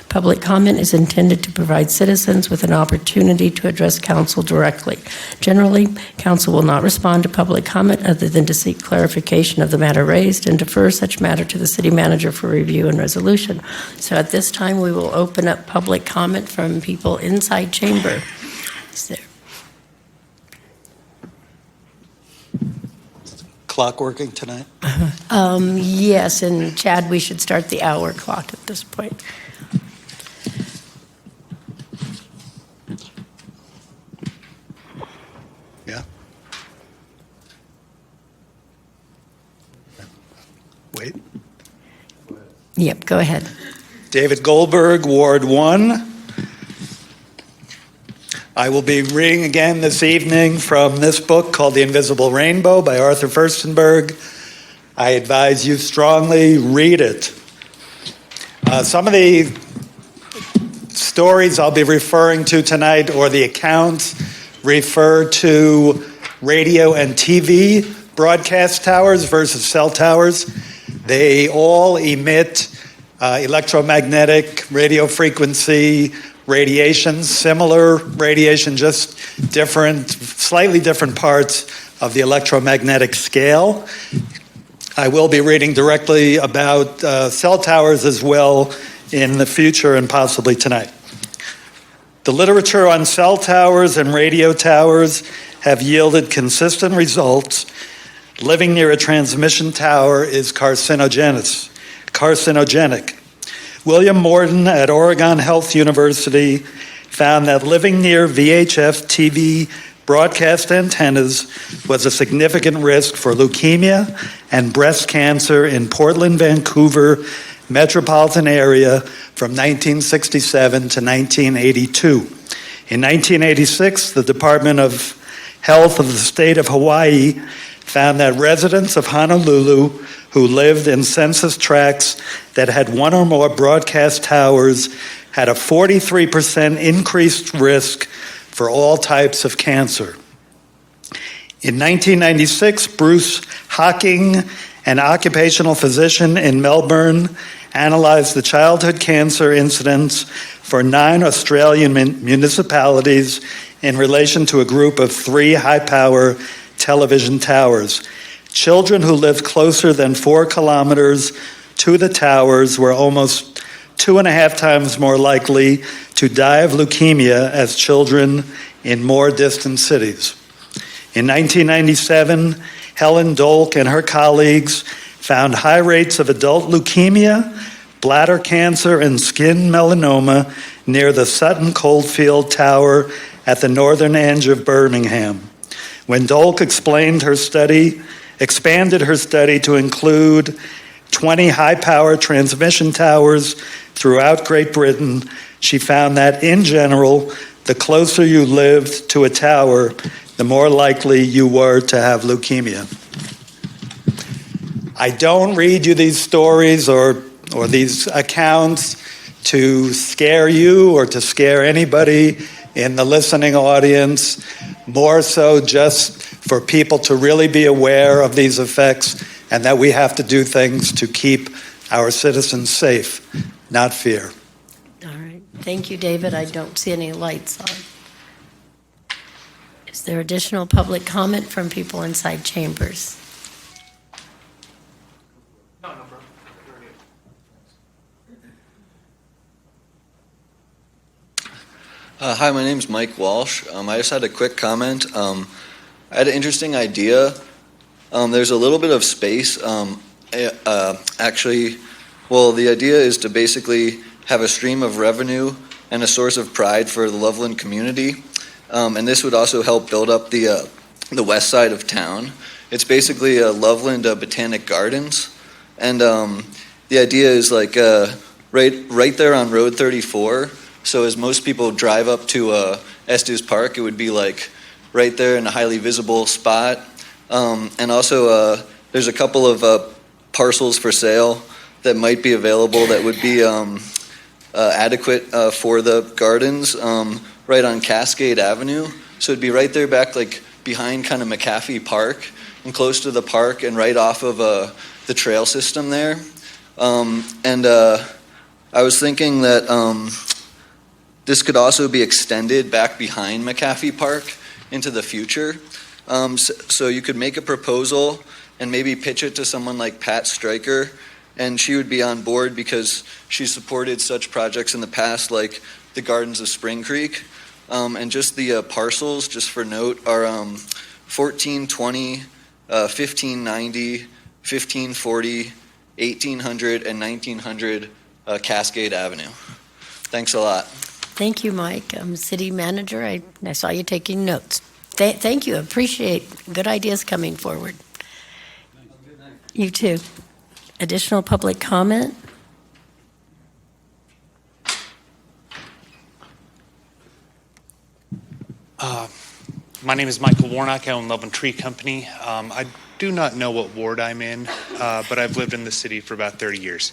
Public comment is intended to provide citizens with an opportunity to address council directly. Generally, council will not respond to public comment other than to seek clarification of the matter raised and defer such matter to the city manager for review and resolution. So at this time, we will open up public comment from people inside chamber. Is there? Clock working tonight? Yes, and Chad, we should start the hour clock at this point. Yeah. Wait. Yep, go ahead. David Goldberg, Ward 1. I will be reading again this evening from this book called The Invisible Rainbow by Arthur Furstenberg. I advise you strongly read it. Some of the stories I'll be referring to tonight, or the accounts, refer to radio and TV broadcast towers versus cell towers. They all emit electromagnetic radio frequency radiation, similar radiation, just different, slightly different parts of the electromagnetic scale. I will be reading directly about cell towers as well in the future and possibly tonight. The literature on cell towers and radio towers have yielded consistent results. Living near a transmission tower is carcinogenic. William Morton at Oregon Health University found that living near VHF TV broadcast antennas was a significant risk for leukemia and breast cancer in Portland, Vancouver metropolitan area from 1967 to 1982. In 1986, the Department of Health of the state of Hawaii found that residents of Honolulu who lived in census tracts that had one or more broadcast towers had a 43% increased risk for all types of cancer. In 1996, Bruce Hocking, an occupational physician in Melbourne, analyzed the childhood cancer incidence for 9 Australian municipalities in relation to a group of 3 high-power television towers. Children who lived closer than 4 kilometers to the towers were almost 2.5 times more likely to die of leukemia as children in more distant cities. In 1997, Helen Dolk and her colleagues found high rates of adult leukemia, bladder cancer, and skin melanoma near the Sutton Coldfield Tower at the northern edge of Birmingham. When Dolk expanded her study to include 20 high-power transmission towers throughout Great Britain, she found that, in general, the closer you lived to a tower, the more likely you were to have leukemia. I don't read you these stories or these accounts to scare you or to scare anybody in the listening audience, more so just for people to really be aware of these effects and that we have to do things to keep our citizens safe, not fear. All right. Thank you, David. I don't see any lights on. Is there additional public comment from people inside chambers? Hi, my name's Mike Walsh. I just had a quick comment. I had an interesting idea. There's a little bit of space. Actually, the idea is to basically have a stream of revenue and a source of pride for the Loveland community. And this would also help build up the west side of town. It's basically a Loveland Botanic Gardens. And the idea is like right there on Road 34. So as most people drive up to Estes Park, it would be like right there in a highly visible spot. And also there's a couple of parcels for sale that might be available that would be adequate for the gardens right on Cascade Avenue. So it'd be right there back like behind kind of McAfee Park and close to the park and right off of the trail system there. I was thinking that this could also be extended back behind McAfee Park into the future. So you could make a proposal and maybe pitch it to someone like Pat Stryker, and she would be on board because she supported such projects in the past, like the Gardens of Spring Creek. And just the parcels, just for note, are 1420, 1590, 1540, 1800, and 1900 Cascade Avenue. Thanks a lot. Thank you, Mike. City Manager, I saw you taking notes. Thank you. Appreciate good ideas coming forward. You too. Additional public comment? My name is Michael Warnock. I own Loveland Tree Company. I do not know what ward I'm in, but I've lived in the city for about 30 years.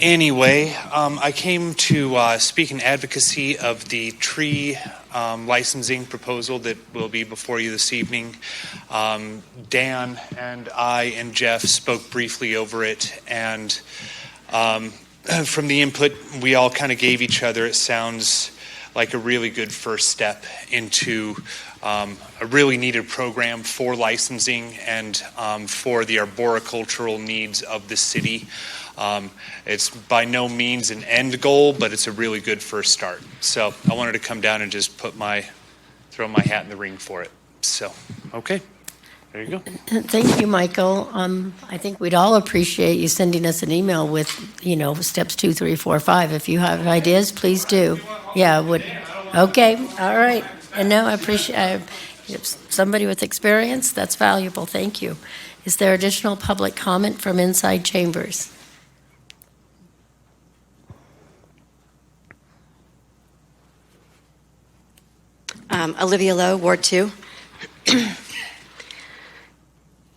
Anyway, I came to speak in advocacy of the tree licensing proposal that will be before you this evening. Dan and I and Jeff spoke briefly over it, and from the input we all kind of gave each other, it sounds like a really good first step into a really needed program for licensing and for the arboricultural needs of the city. It's by no means an end goal, but it's a really good first start. So I wanted to come down and just throw my hat in the ring for it. So, okay, there you go. Thank you, Michael. I think we'd all appreciate you sending us an email with, steps 2, 3, 4, 5. If you have ideas, please do. Yeah, okay, all right. And no, I appreciate somebody with experience. That's valuable. Thank you. Is there additional public comment from inside chambers? Olivia Lowe, Ward 2.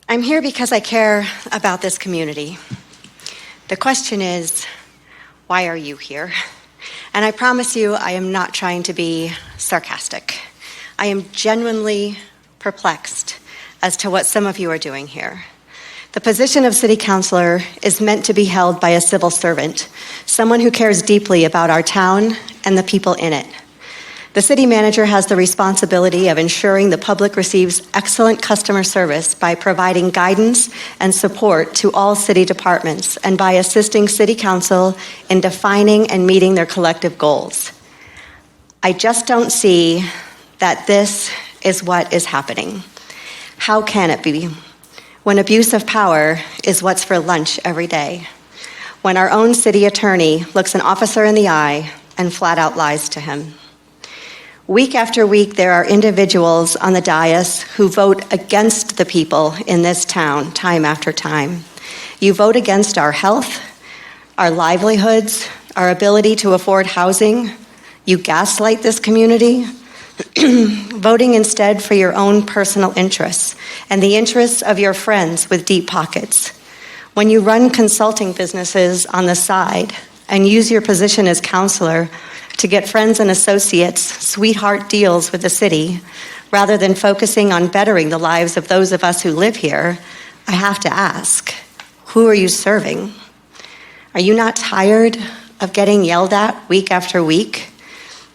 I'm here because I care about this community. The question is, why are you here? And I promise you, I am not trying to be sarcastic. I am genuinely perplexed as to what some of you are doing here. The position of city councilor is meant to be held by a civil servant, someone who cares deeply about our town and the people in it. The city manager has the responsibility of ensuring the public receives excellent customer service by providing guidance and support to all city departments and by assisting city council in defining and meeting their collective goals. I just don't see that this is what is happening. How can it be when abuse of power is what's for lunch every day? When our own city attorney looks an officer in the eye and flat out lies to him? Week after week, there are individuals on the dais who vote against the people in this town time after time. You vote against our health, our livelihoods, our ability to afford housing. You gaslight this community, voting instead for your own personal interests and the interests of your friends with deep pockets. When you run consulting businesses on the side and use your position as counselor to get friends and associates sweetheart deals with the city, rather than focusing on bettering the lives of those of us who live here, I have to ask, who are you serving? Are you not tired of getting yelled at week after week?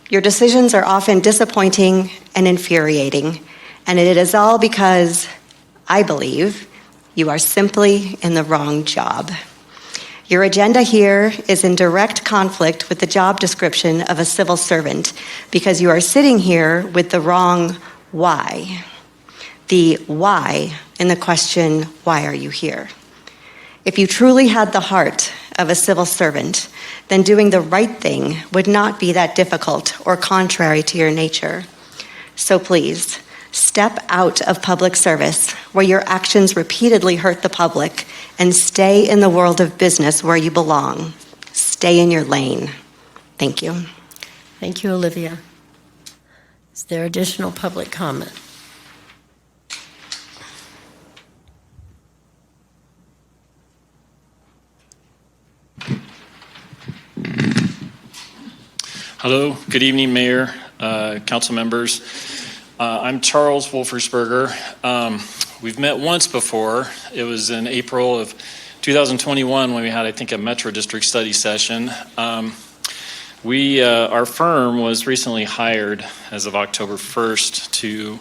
Your decisions are often disappointing and infuriating, and it is all because, I believe, you are simply in the wrong job. Your agenda here is in direct conflict with the job description of a civil servant because you are sitting here with the wrong why. The why in the question, why are you here? If you truly had the heart of a civil servant, then doing the right thing would not be that difficult or contrary to your nature. So please, step out of public service where your actions repeatedly hurt the public and stay in the world of business where you belong. Stay in your lane. Thank you. Thank you, Olivia. Is there additional public comment? Hello, good evening, Mayor, council members. I'm Charles Wolfersberger. We've met once before. It was in April of 2021, when we had, I think, a Metro District study session, our firm was recently hired as of October 1st to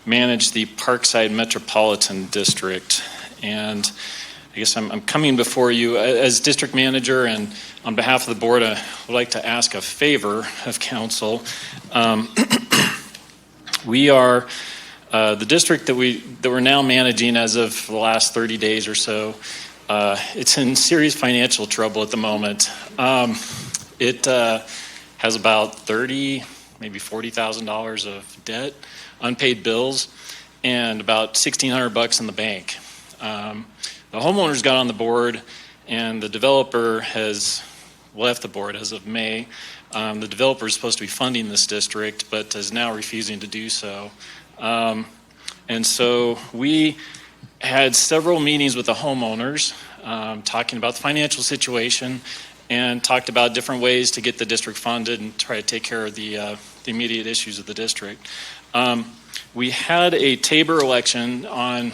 manage the Parkside Metropolitan District. And I guess I'm coming before you as district manager, and on behalf of the board, I would like to ask a favor of council. We are the district that we're now managing as of the last 30 days or so. It's in serious financial trouble at the moment. It has about maybe $40,000 of debt, unpaid bills, and about $1,600 in the bank. The homeowners got on the board, and the developer has left the board as of May. The developer is supposed to be funding this district, but is now refusing to do so. And so we had several meetings with the homeowners, talking about the financial situation, and talked about different ways to get the district funded and try to take care of the immediate issues of the district. We had a Tabor election on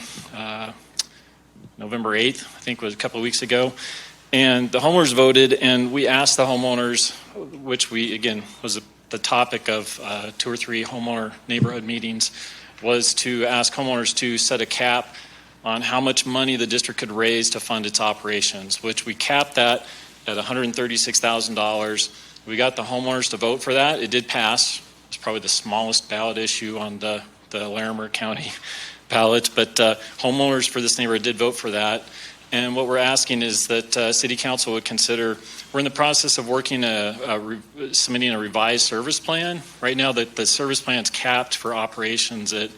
November 8th, I think was a couple of weeks ago, and the homeowners voted, and we asked the homeowners, which was the topic of 2 or 3 homeowner neighborhood meetings, was to ask homeowners to set a cap on how much money the district could raise to fund its operations, which we capped that at $136,000. We got the homeowners to vote for that. It did pass. It's probably the smallest ballot issue on the Larimer County ballot, but homeowners for this neighborhood did vote for that. And what we're asking is that City Council would consider, we're in the process of working submitting a revised service plan. Right now, the service plan is capped for operations at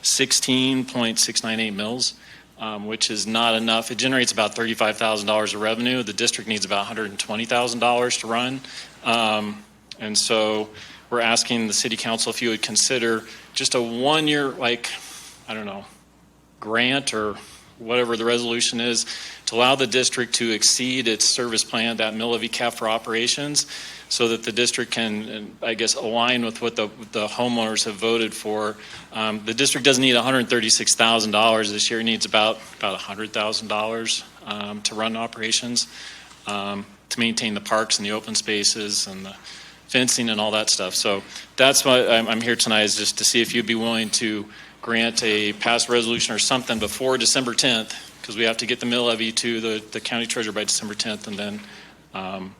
16.698 mils, which is not enough. It generates about $35,000 of revenue. The district needs about $120,000 to run. And so we're asking the City Council if you would consider just a 1-year, grant or whatever the resolution is, to allow the district to exceed its service plan, that mill levy cap for operations, so that the district can, I guess, align with what the homeowners have voted for. The district doesn't need $136,000 this year. It needs about $100,000 to run operations, to maintain the parks and the open spaces and the fencing and all that stuff. So that's why I'm here tonight, is just to see if you'd be willing to grant a past resolution or something before December 10th, because we have to get the mill levy to the county treasurer by December 10th, and then and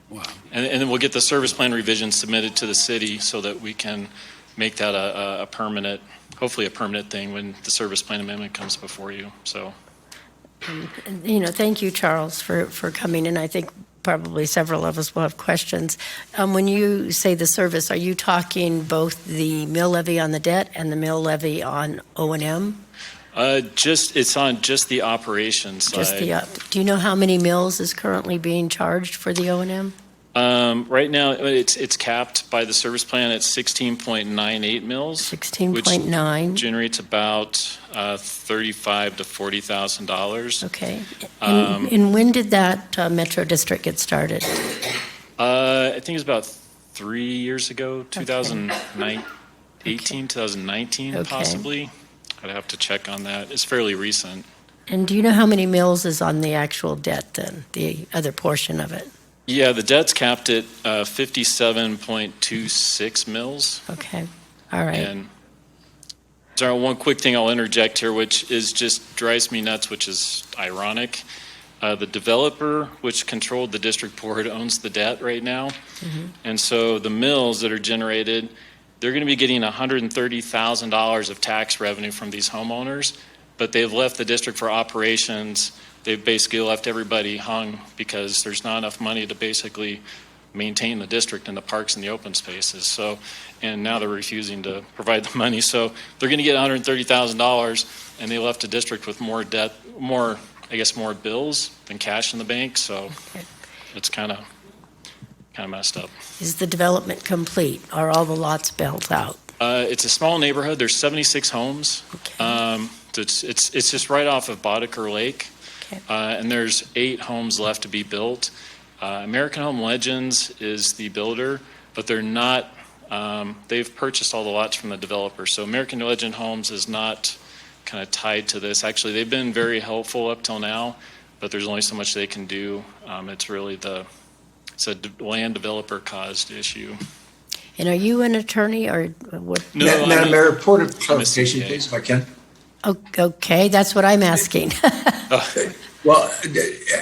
then we'll get the service plan revision submitted to the city so that we can make that a permanent, hopefully a permanent thing when the service plan amendment comes before you. So, thank you, Charles, for coming in. I think probably several of us will have questions. When you say the service, are you talking both the mill levy on the debt and the mill levy on O&M? It's on just the operations side. Do you know how many mills is currently being charged for the O&M? Right now, it's capped by the service plan at 16.98 mils. 16.9. Which generates about $35,000 to $40,000. Okay. And when did that Metro District get started? I think it was about 3 years ago, 2019, possibly. I'd have to check on that. It's fairly recent. And do you know how many mills is on the actual debt then, the other portion of it? Yeah, the debt's capped at 57.26 mils. Okay, all right. And sorry, one quick thing I'll interject here, which is just drives me nuts, which is ironic. The developer, which controlled the district board, owns the debt right now. Mm-hmm. And so the mills that are generated, they're going to be getting $130,000 of tax revenue from these homeowners, but they've left the district for operations. They've basically left everybody hung because there's not enough money to basically maintain the district and the parks and the open spaces. So, and now they're refusing to provide the money. So they're going to get $130,000, and they left the district with more debt, more bills than cash in the bank. So it's kind of messed up. Is the development complete? Are all the lots built out? It's a small neighborhood. There's 76 homes. Okay. It's just right off of Botanical Lake. Okay. And there's 8 homes left to be built. American Home Legends is the builder, but they're not, they've purchased all the lots from the developer. So American Legend Homes is not kind of tied to this. Actually, they've been very helpful up till now. but there's only so much they can do. It's really it's a land developer caused issue. And are you an attorney or what? No, Madam Mayor, point of I'm a clarification, CPA. please, if I can. Okay, that's what I'm asking. Well,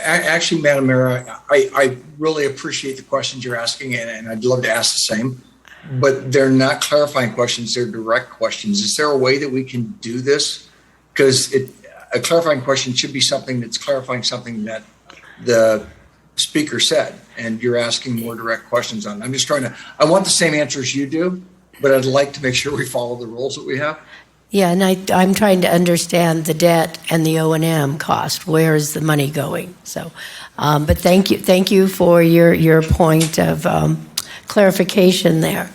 actually, Madam Mayor, I really appreciate the questions you're asking, and I'd love to ask the same. But they're not clarifying questions; they're direct questions. Is there a way that we can do this? Because a clarifying question should be something that's clarifying something that the speaker said, and you're asking more direct questions on. I'm just trying to. I want the same answers you do, but I'd like to make sure we follow the rules that we have. Yeah, and I'm trying to understand the debt and the O&M cost. Where is the money going? So, but thank you for your point of clarification there.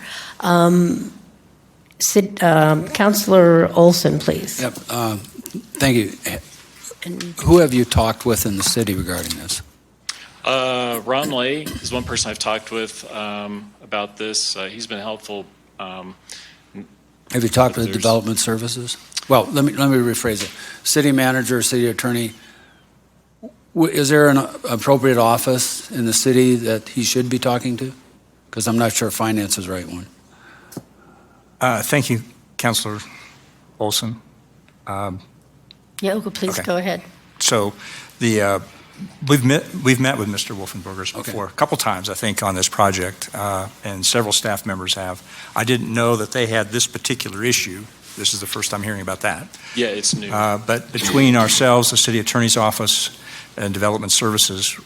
Councilor Olson, please. Yep. Thank you. Who have you talked with in the city regarding this? Ron Lay is one person I've talked with about this. He's been helpful. Have you talked with There's- development services? Well, let me rephrase it. City manager, city attorney, is there an appropriate office in the city that he should be talking to? Because I'm not sure finance is the right one. Thank you, Councilor Olson. Yeah, please Okay. go ahead. So we've met with Mr. Wolfenbergers before, a couple times, I think, on this project, and several staff members have. I didn't know that they had this particular issue. This is the first I'm hearing about that. Yeah, it's new. But between ourselves, the city attorney's office, and development services,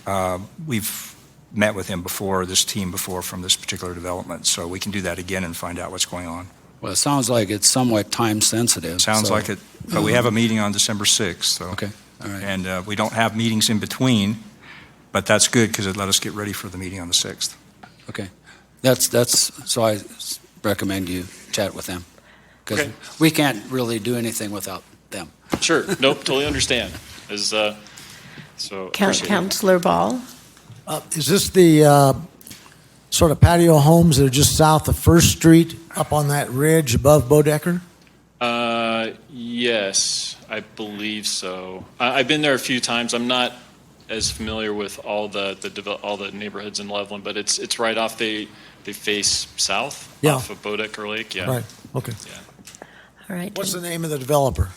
we've met with him before, this team before, from this particular development. So we can do that again and find out what's going on. Well, it sounds like it's somewhat time sensitive. Sounds so- like it, but we have a meeting on December 6th. So. Okay, all right. And we don't have meetings in between, but that's good because it let us get ready for the meeting on the 6th. Okay. So I recommend you chat with them. Because Okay. we can't really do anything without them. Sure. Nope. Totally understand. So appreciate it. Councilor Ball. Is this the sort of patio homes that are just south of First Street up on that ridge above Bodecker? Yes, I believe so. I've been there a few times. I'm not as familiar with all the neighborhoods in Loveland, but it's right off. They face south off of Bodecker Lake. Yeah. Right, okay. All right. What's the name of the developer?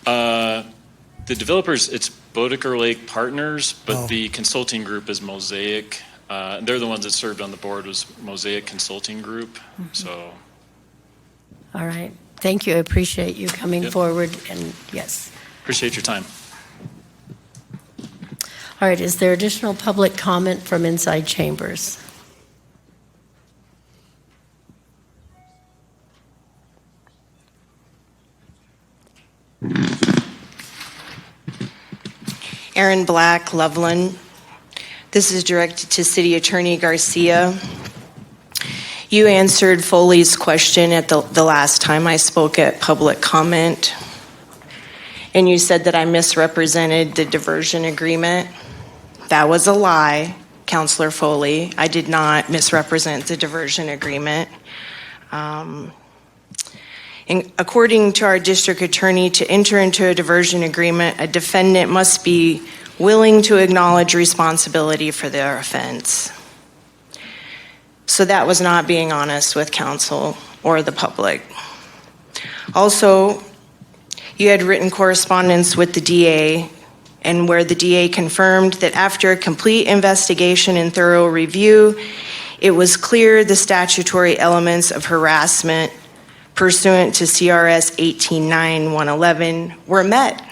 The developers, it's Bodecker Lake Partners, but Oh. the consulting group is Mosaic. They're the ones that served on the board, was Mosaic Consulting Group. So All right. Thank you. I appreciate you coming Yep. forward. And yes. appreciate your time. All right. Is there additional public comment from inside chambers? Erin Black, Loveland. This is directed to City Attorney Garcia. You answered Foley's question at the last time I spoke at public comment, and you said that I misrepresented the diversion agreement. That was a lie, Councilor Foley. I did not misrepresent the diversion agreement. And according to our district attorney, to enter into a diversion agreement, a defendant must be willing to acknowledge responsibility for their offense. So that was not being honest with council or the public. Also, you had written correspondence with the DA, and where the DA confirmed that after a complete investigation and thorough review, it was clear the statutory elements of harassment pursuant to CRS 18.9.111 were met.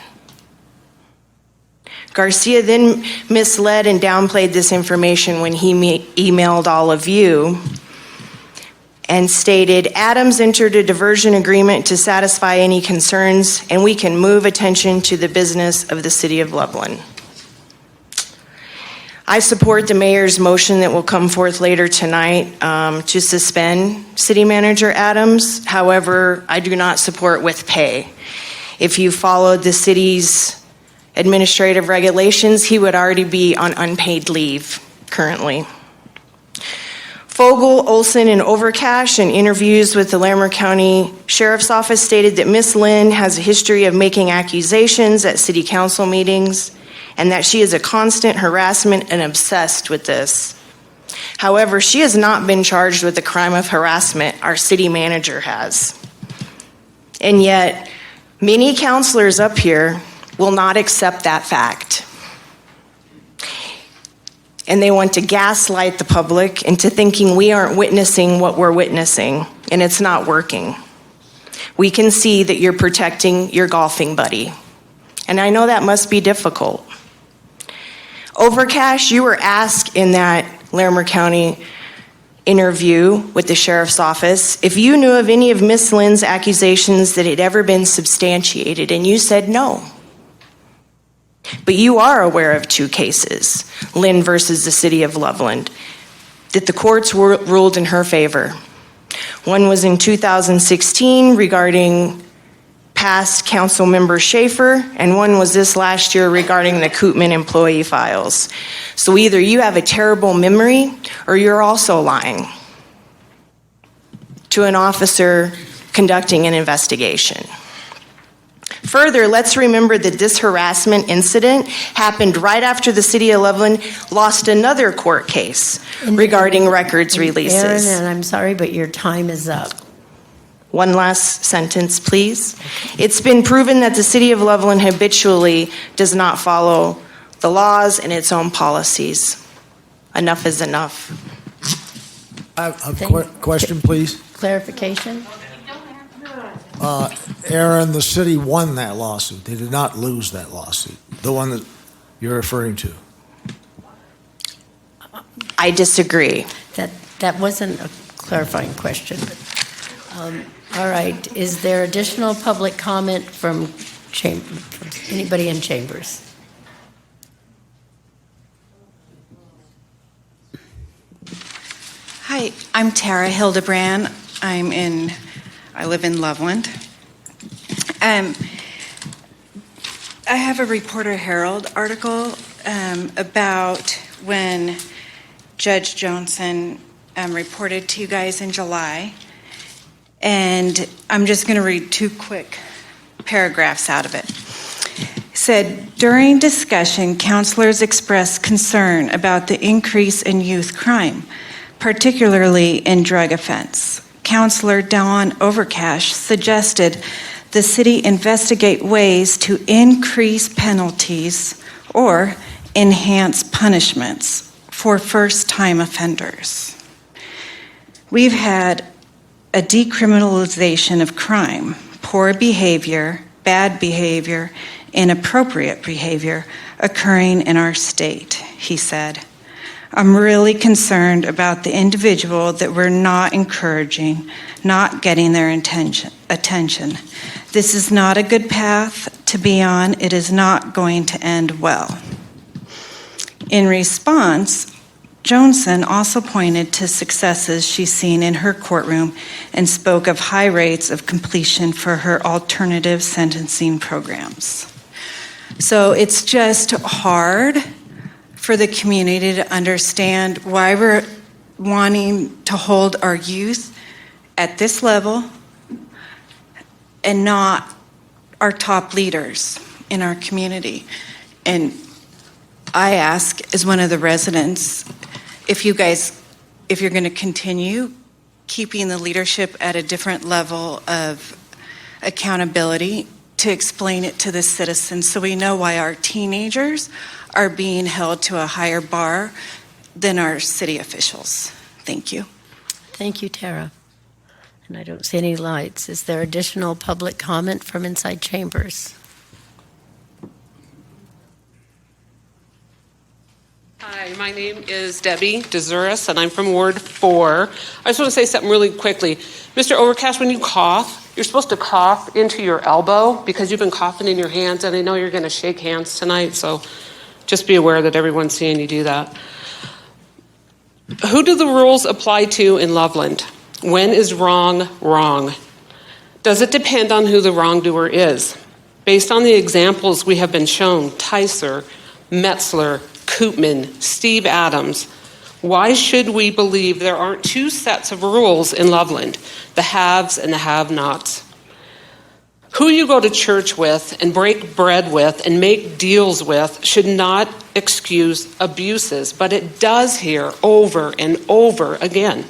Garcia then misled and downplayed this information when he emailed all of you and stated, Adams entered a diversion agreement to satisfy any concerns, and we can move attention to the business of the city of Loveland. I support the mayor's motion that will come forth later tonight to suspend City Manager Adams. However, I do not support with pay. If you followed the city's administrative regulations, he would already be on unpaid leave currently. Fogel, Olson, and Overcash in interviews with the Larimer County Sheriff's Office stated that Ms. Lynn has a history of making accusations at city council meetings and that she is a constant harassment and obsessed with this. However, she has not been charged with the crime of harassment. Our city manager has. And yet, many counselors up here will not accept that fact. And they want to gaslight the public into thinking we aren't witnessing what we're witnessing, and it's not working. We can see that you're protecting your golfing buddy. And I know that must be difficult. Overcash, you were asked in that Larimer County interview with the sheriff's office if you knew of any of Miss Lynn's accusations that had ever been substantiated, and you said no. But you are aware of 2 cases, Lynn versus the city of Loveland, that the courts ruled in her favor. One was in 2016 regarding past council member Schaefer, and one was this last year regarding the Koopman employee files. So either you have a terrible memory or you're also lying to an officer conducting an investigation. Further, let's remember that this harassment incident happened right after the city of Loveland lost another court case regarding records releases. Aaron, and I'm sorry, but your time is up. One last sentence, please. It's been proven that the city of Loveland habitually does not follow the laws and its own policies. Enough is enough. I have a question, please. Clarification? Aaron, the city won that lawsuit. They did not lose that lawsuit, the one that you're referring to. I disagree. That wasn't a clarifying question. But, all right. Is there additional public comment from anybody in chambers? Hi, I'm Tara Hildebrand. I live in Loveland. I have a Reporter Herald article about when Judge Johnson reported to you guys in July. And I'm just going to read 2 quick paragraphs out of it. It said, during discussion, counselors expressed concern about the increase in youth crime, particularly in drug offense. Counselor Dawn Overcash suggested the city investigate ways to increase penalties or enhance punishments for first-time offenders. We've had a decriminalization of crime, poor behavior, bad behavior, inappropriate behavior occurring in our state, he said. I'm really concerned about the individual that we're not encouraging, not getting their attention. This is not a good path to be on. It is not going to end well. In response, Johnson also pointed to successes she's seen in her courtroom and spoke of high rates of completion for her alternative sentencing programs. So it's just hard for the community to understand why we're wanting to hold our youth at this level and not our top leaders in our community. And I ask, as one of the residents, if you're going to continue keeping the leadership at a different level of accountability, to explain it to the citizens so we know why our teenagers are being held to a higher bar than our city officials. Thank you. Thank you, Tara. And I don't see any lights. Is there additional public comment from inside chambers? Hi, my name is Debbie DeZuris, and I'm from Ward 4. I just want to say something really quickly. Mr. Overcash, when you cough, you're supposed to cough into your elbow because you've been coughing in your hands, and I know you're going to shake hands tonight, so just be aware that everyone's seeing you do that. Who do the rules apply to in Loveland? When is wrong wrong? Does it depend on who the wrongdoer is? Based on the examples we have been shown, Tyser, Metzler, Koopman, Steve Adams, why should we believe there aren't 2 sets of rules in Loveland, the haves and the have-nots? Who you go to church with and break bread with and make deals with should not excuse abuses, but it does here over and over again.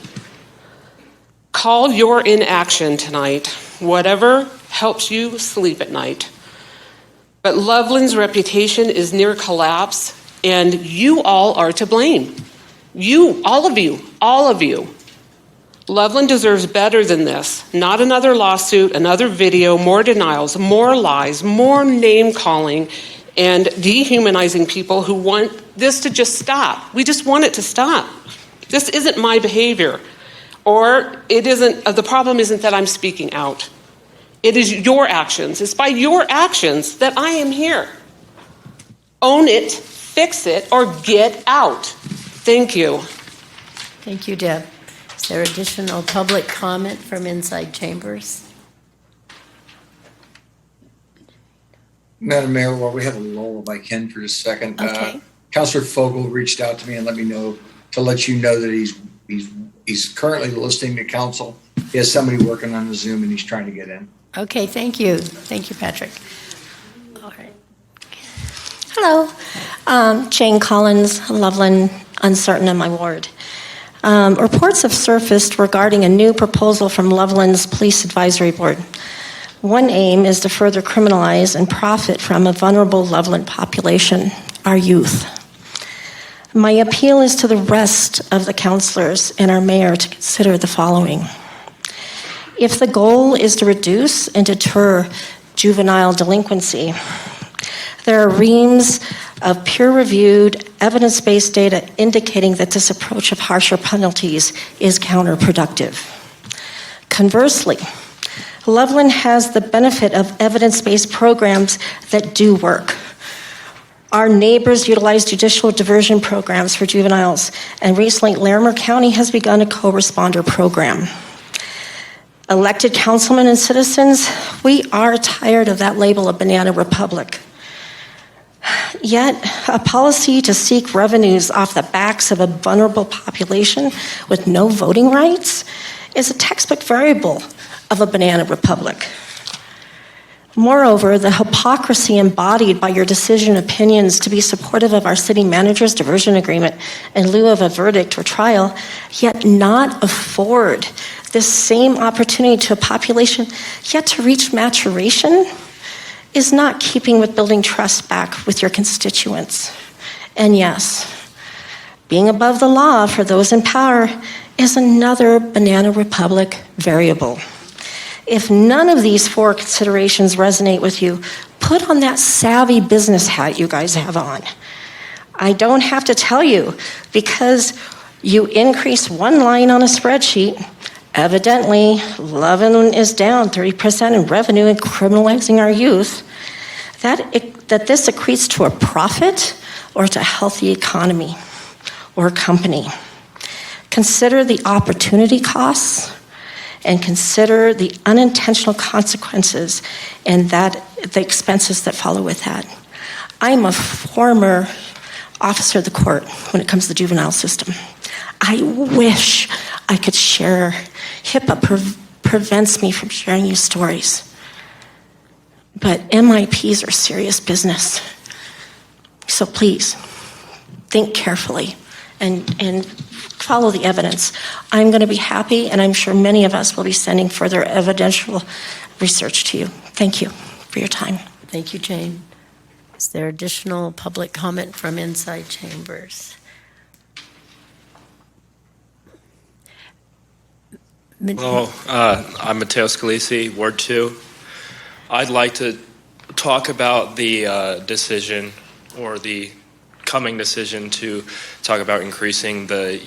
Call your inaction tonight, whatever helps you sleep at night. But Loveland's reputation is near collapse, and you all are to blame. You, all of you. Loveland deserves better than this. Not another lawsuit, another video, more denials, more lies, more name-calling, and dehumanizing people who want this to just stop. We just want it to stop. This isn't my behavior. Or it isn't, the problem isn't that I'm speaking out. It is your actions. It's by your actions that I am here. Own it, fix it, or get out. Thank you. Thank you, Deb. Is there additional public comment from inside chambers? Madam Mayor, while we have a lull, if I can for just a second. Okay. Councilor Fogel reached out to me and let you know that he's currently listening to council. He has somebody working on the Zoom and he's trying to get in. Okay, thank you. Thank you, Patrick. All right. Hello, Jane Collins, Loveland, uncertain in my ward. Reports have surfaced regarding a new proposal from Loveland's Police Advisory Board. One aim is to further criminalize and profit from a vulnerable Loveland population, our youth. My appeal is to the rest of the councilors and our mayor to consider the following. If the goal is to reduce and deter juvenile delinquency, there are reams of peer-reviewed, evidence-based data indicating that this approach of harsher penalties is counterproductive. Conversely, Loveland has the benefit of evidence-based programs that do work. Our neighbors utilize judicial diversion programs for juveniles, and recently Larimer County has begun a co-responder program. Elected councilmen and citizens, we are tired of that label of Banana Republic. Yet, a policy to seek revenues off the backs of a vulnerable population with no voting rights is a textbook variable of a Banana Republic. Moreover, the hypocrisy embodied by your decision opinions to be supportive of our city manager's diversion agreement in lieu of a verdict or trial, yet not afford this same opportunity to a population yet to reach maturation, is not keeping with building trust back with your constituents. And yes, being above the law for those in power is another Banana Republic variable. If none of these four considerations resonate with you, put on that savvy business hat you guys have on. I don't have to tell you, because you increase one line on a spreadsheet. Evidently, Loveland is down 30% in revenue and criminalizing our youth. That this accretes to a profit or to a healthy economy or company. Consider the opportunity costs and consider the unintentional consequences and the expenses that follow with that. I'm a former officer of the court when it comes to the juvenile system. I wish I could share. HIPAA prevents me from sharing you stories. But MIPs are serious business. So please, think carefully and follow the evidence. I'm going to be happy, and I'm sure many of us will be sending further evidential research to you. Thank you for your time. Thank you, Jane. Is there additional public comment from inside chambers? Well, I'm Matteo Scalisi, Ward 2. I'd like to talk about the decision, or the coming decision, to talk about increasing the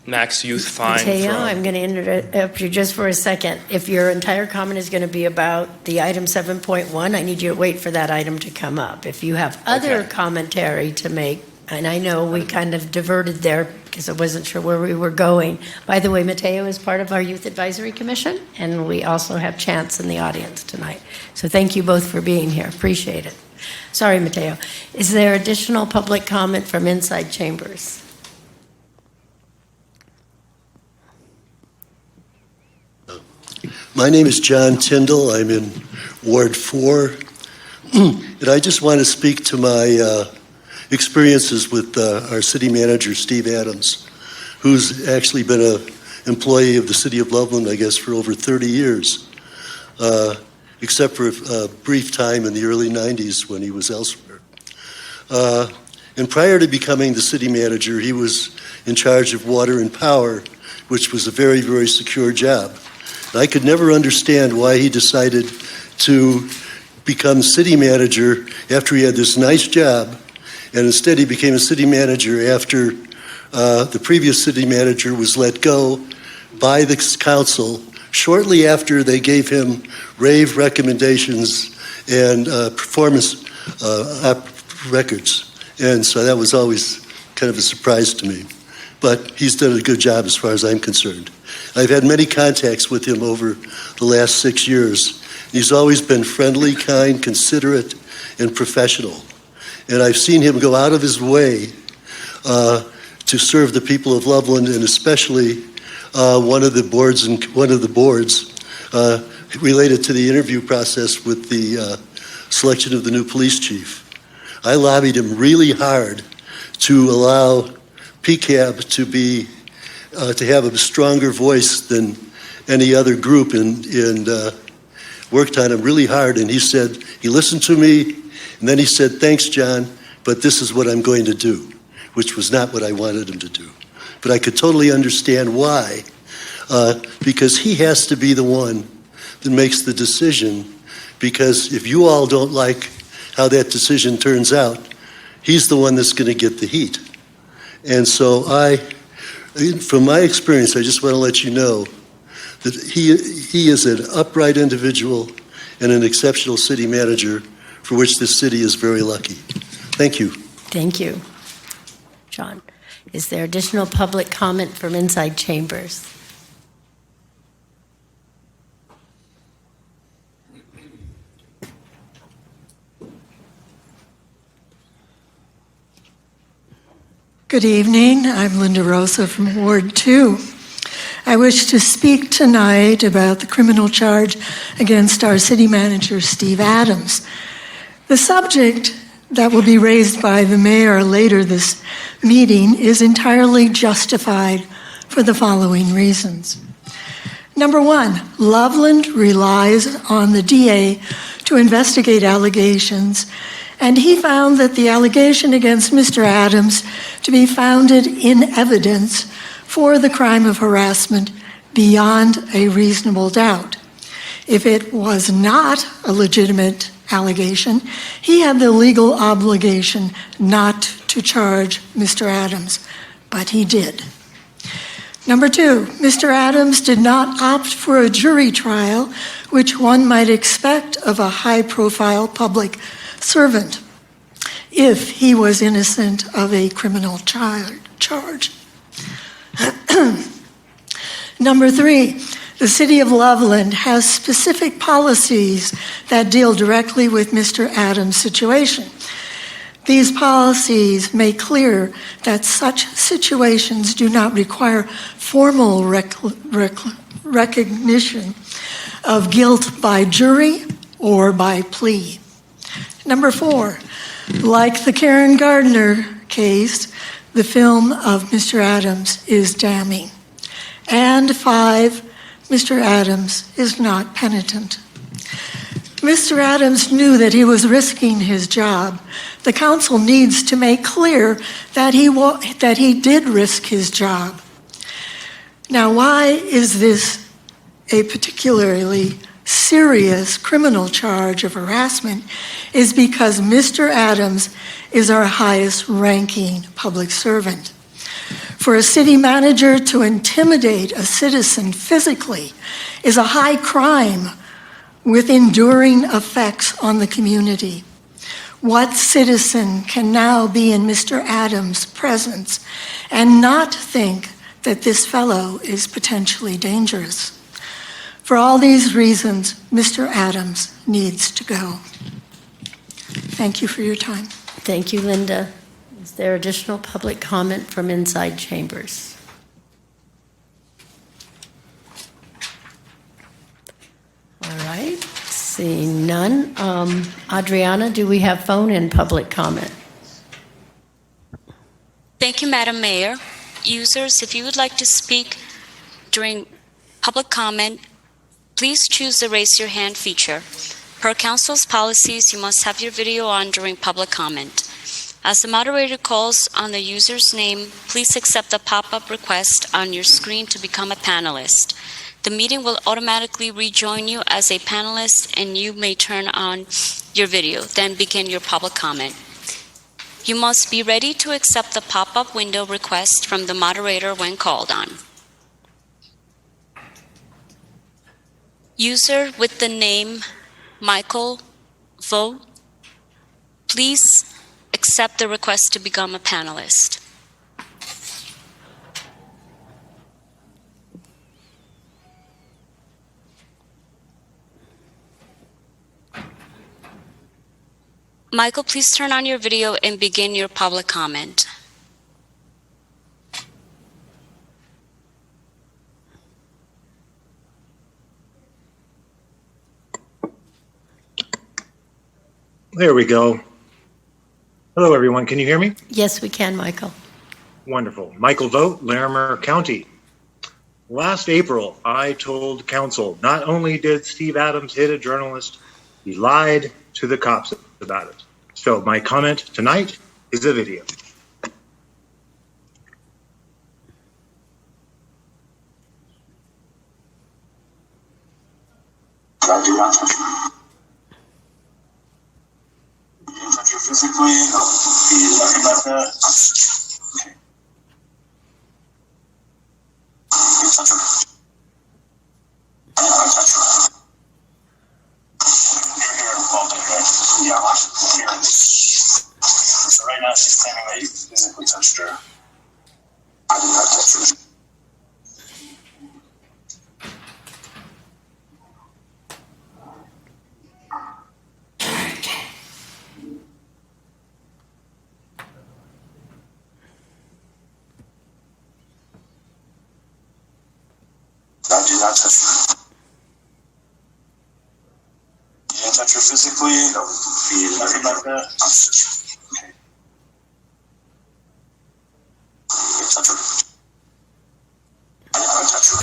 max youth fine. Mateo, I'm going to interrupt you just for a second. If your entire comment is going to be about the item 7.1, I need you to wait for that item to come up. If you have other commentary to make, and I know we kind of diverted there because I wasn't sure where we were going. By the way, Mateo is part of our Youth Advisory Commission, and we also have Chance in the audience tonight. So thank you both for being here. Appreciate it. Sorry, Mateo. Is there additional public comment from inside chambers? My name is John Tyndall. I'm in Ward 4. And I just want to speak to my experiences with our city manager, Steve Adams, who's actually been an employee of the city of Loveland, I guess, for over 30 years, except for a brief time in the early 90s when he was elsewhere. And prior to becoming the city manager, he was in charge of water and power, which was a very, very secure job. And I could never understand why he decided to become city manager after he had this nice job, and instead he became a city manager after the previous city manager was let go by the council shortly after they gave him rave recommendations and performance records. And so that was always kind of a surprise to me. But he's done a good job as far as I'm concerned. I've had many contacts with him over the last 6 years. He's always been friendly, kind, considerate, and professional. And I've seen him go out of his way to serve the people of Loveland, and especially one of the boards related to the interview process with the selection of the new police chief. I lobbied him really hard to allow PCAB to have a stronger voice than any other group, and worked on him really hard. And he said, he listened to me, and then he said, "Thanks, John, but this is what I'm going to do," which was not what I wanted him to do. But I could totally understand why, because he has to be the one that makes the decision, because if you all don't like how that decision turns out, he's the one that's going to get the heat. And so from my experience, I just want to let you know that he is an upright individual and an exceptional city manager for which this city is very lucky. Thank you. Thank you. John, is there additional public comment from inside chambers? Good evening. I'm Linda Rosa from Ward 2. I wish to speak tonight about the criminal charge against our city manager, Steve Adams. The subject that will be raised by the mayor later this meeting is entirely justified for the following reasons. Number one, Loveland relies on the DA to investigate allegations, and he found that the allegation against Mr. Adams to be founded in evidence for the crime of harassment beyond a reasonable doubt. If it was not a legitimate allegation, he had the legal obligation not to charge Mr. Adams, but he did. Number two, Mr. Adams did not opt for a jury trial, which one might expect of a high-profile public servant if he was innocent of a criminal charge. Number three, the City of Loveland has specific policies that deal directly with Mr. Adams' situation. These policies make clear that such situations do not require formal recognition of guilt by jury or by plea. Number four, like the Karen Gardner case, the film of Mr. Adams is damning. And five, Mr. Adams is not penitent. Mr. Adams knew that he was risking his job. The council needs to make clear that he did risk his job. Now, why is this a particularly serious criminal charge of harassment? Is because Mr. Adams is our highest ranking public servant. For a city manager to intimidate a citizen physically is a high crime with enduring effects on the community. What citizen can now be in Mr. Adams' presence and not think that this fellow is potentially dangerous? For all these reasons, Mr. Adams needs to go. Thank you for your time. Thank you, Linda. Is there additional public comment from inside chambers? none. Adriana, do we have phone-in public comment? Thank you, Madam Mayor. Users, if you would like to speak during public comment, please choose the raise your hand feature. Per council's policies, you must have your video on during public comment. As the moderator calls on the user's name, please accept the pop-up request on your screen to become a panelist. The meeting will automatically rejoin you as a panelist, and you may turn on your video, then begin your public comment. You must be ready to accept the pop-up window request from the moderator when called on. User with the name Michael Vogt, please accept the request to become a panelist. Michael, please turn on your video and begin your public comment. There we go. Hello, everyone. Can you hear me? Yes, we can, Michael. Wonderful. Michael Vogt, Larimer County. Last April, I told council not only did Steve Adams hit a journalist, he lied to the cops about it. So my comment tonight is a video. I do not touch you. You didn't touch her physically. You didn't talk about that. Okay. You didn't touch her. I did not touch her. You're here all day, right? Yeah, I'm here. So right now she's claiming that you physically touched her. I did not touch her. I did not touch her. You didn't touch her physically? No. You didn't talk about that? Okay. You didn't touch her. I did not touch her.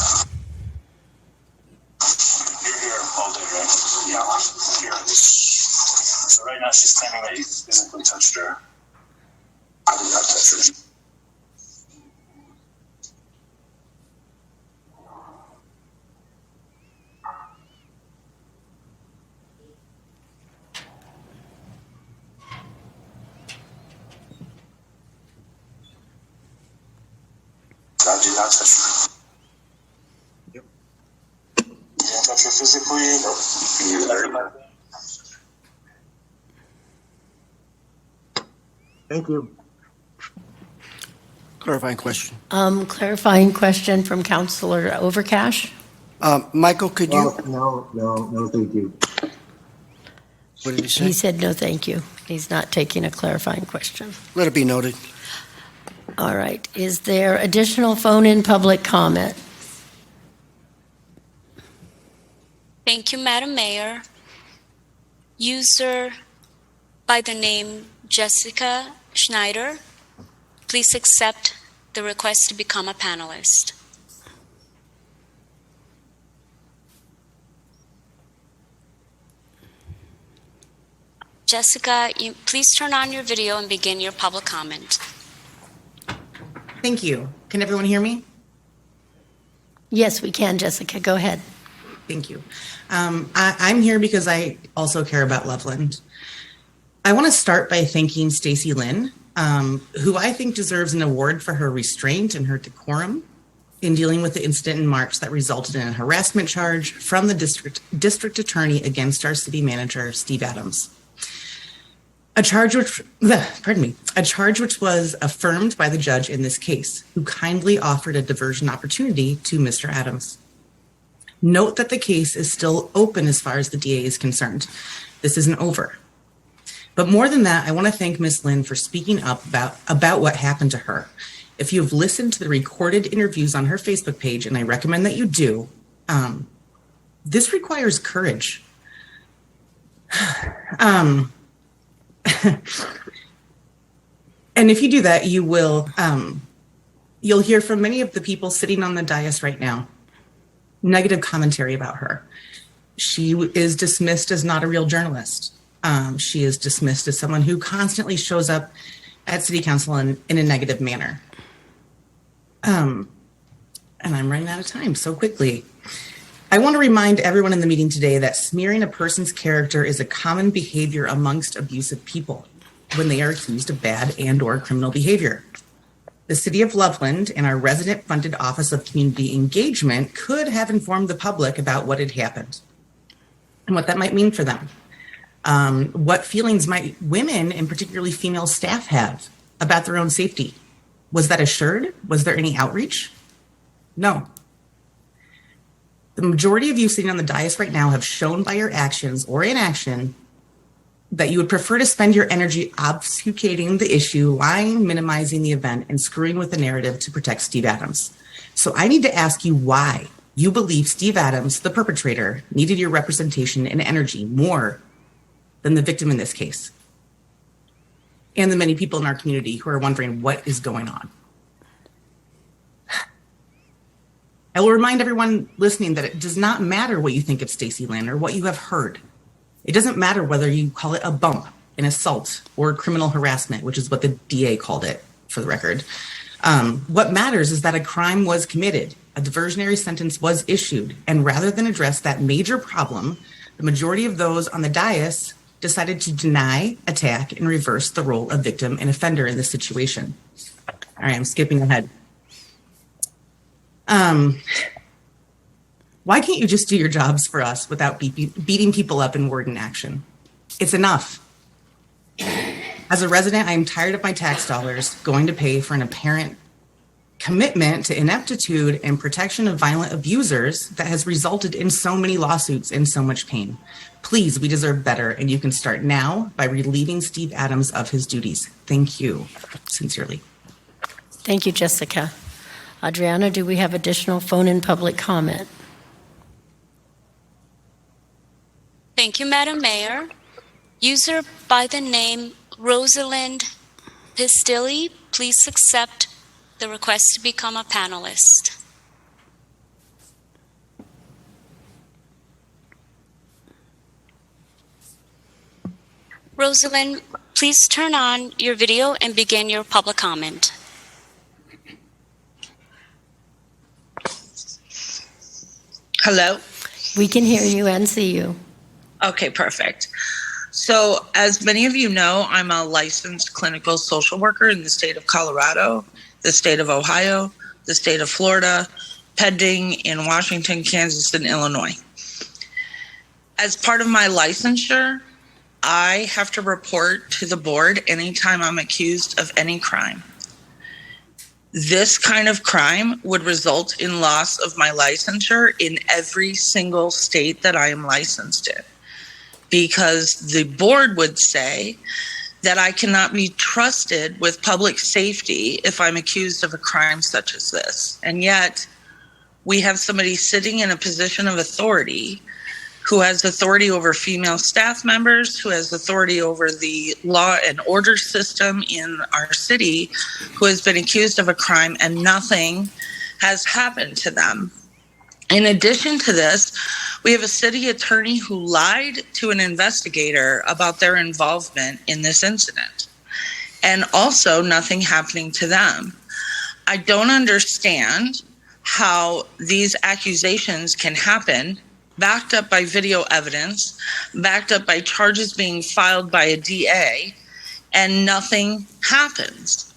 You're here all day, right? Yeah, I'm here. So right now she's claiming that you physically touched her. I did not touch her. I did not touch her. Yep. You didn't touch her physically? No. You didn't touch her. Thank you. Clarifying question. Clarifying question from Councilor Overcash. Michael, could you? No, thank you. What did he say? He said no, thank you. He's not taking a clarifying question. Let it be noted. All right. Is there additional phone-in public comment? Thank you, Madam Mayor. User by the name Jessica Schneider, please accept the request to become a panelist. Jessica, please turn on your video and begin your public comment. Thank you. Can everyone hear me? Yes, we can, Jessica. Go ahead. Thank you. I'm here because I also care about Loveland. I want to start by thanking Stacy Lynn, who I think deserves an award for her restraint and her decorum in dealing with the incident in March that resulted in a harassment charge from the district attorney against our city manager, Steve Adams. A charge which was affirmed by the judge in this case, who kindly offered a diversion opportunity to Mr. Adams. Note that the case is still open as far as the DA is concerned. This isn't over. But more than that, I want to thank Ms. Lynn for speaking up about what happened to her. If you've listened to the recorded interviews on her Facebook page, and I recommend that you do, this requires courage. Um, and if you do that, you will, you'll hear from many of the people sitting on the dais right now, negative commentary about her. She is dismissed as not a real journalist. She is dismissed as someone who constantly shows up at city council in a negative manner. And I'm running out of time so quickly. I want to remind everyone in the meeting today that smearing a person's character is a common behavior amongst abusive people when they are accused of bad and/or criminal behavior. The City of Loveland and our resident-funded Office of Community Engagement could have informed the public about what had happened and what that might mean for them. What feelings might women, and particularly female staff, have about their own safety? Was that assured? Was there any outreach? No. The majority of you sitting on the dais right now have shown by your actions or inaction that you would prefer to spend your energy obfuscating the issue, lying, minimizing the event, and screwing with the narrative to protect Steve Adams. So I need to ask you why you believe Steve Adams, the perpetrator, needed your representation and energy more than the victim in this case, and the many people in our community who are wondering what is going on. I will remind everyone listening that it does not matter what you think of Stacy Lynn or what you have heard. It doesn't matter whether you call it a bump, an assault, or criminal harassment, which is what the DA called it, for the record. What matters is that a crime was committed, a diversionary sentence was issued, and rather than address that major problem, the majority of those on the dais decided to deny, attack, and reverse the role of victim and offender in this situation. All right, I'm skipping ahead. Why can't you just do your jobs for us without beating people up in word and action? It's enough. As a resident, I am tired of my tax dollars going to pay for an apparent commitment to ineptitude and protection of violent abusers that has resulted in so many lawsuits and so much pain. Please, we deserve better, and you can start now by relieving Steve Adams of his duties. Thank you, sincerely. Thank you, Jessica. Adriana, do we have additional phone-in public comment? Thank you, Madam Mayor. User by the name Rosalind Pistilli, please accept the request to become a panelist. Rosalind, please turn on your video and begin your public comment. Hello? We can hear you and see you. Okay, perfect. So, as many of you know, I'm a licensed clinical social worker in the state of Colorado, the state of Ohio, the state of Florida, pending in Washington, Kansas, and Illinois. As part of my licensure, I have to report to the board anytime I'm accused of any crime. This kind of crime would result in loss of my licensure in every single state that I am licensed in, because the board would say that I cannot be trusted with public safety if I'm accused of a crime such as this. And yet, we have somebody sitting in a position of authority who has authority over female staff members, who has authority over the law and order system in our city, who has been accused of a crime, and nothing has happened to them. In addition to this, we have a city attorney who lied to an investigator about their involvement in this incident, and also nothing happening to them. I don't understand how these accusations can happen, backed up by video evidence, backed up by charges being filed by a DA, and nothing happens.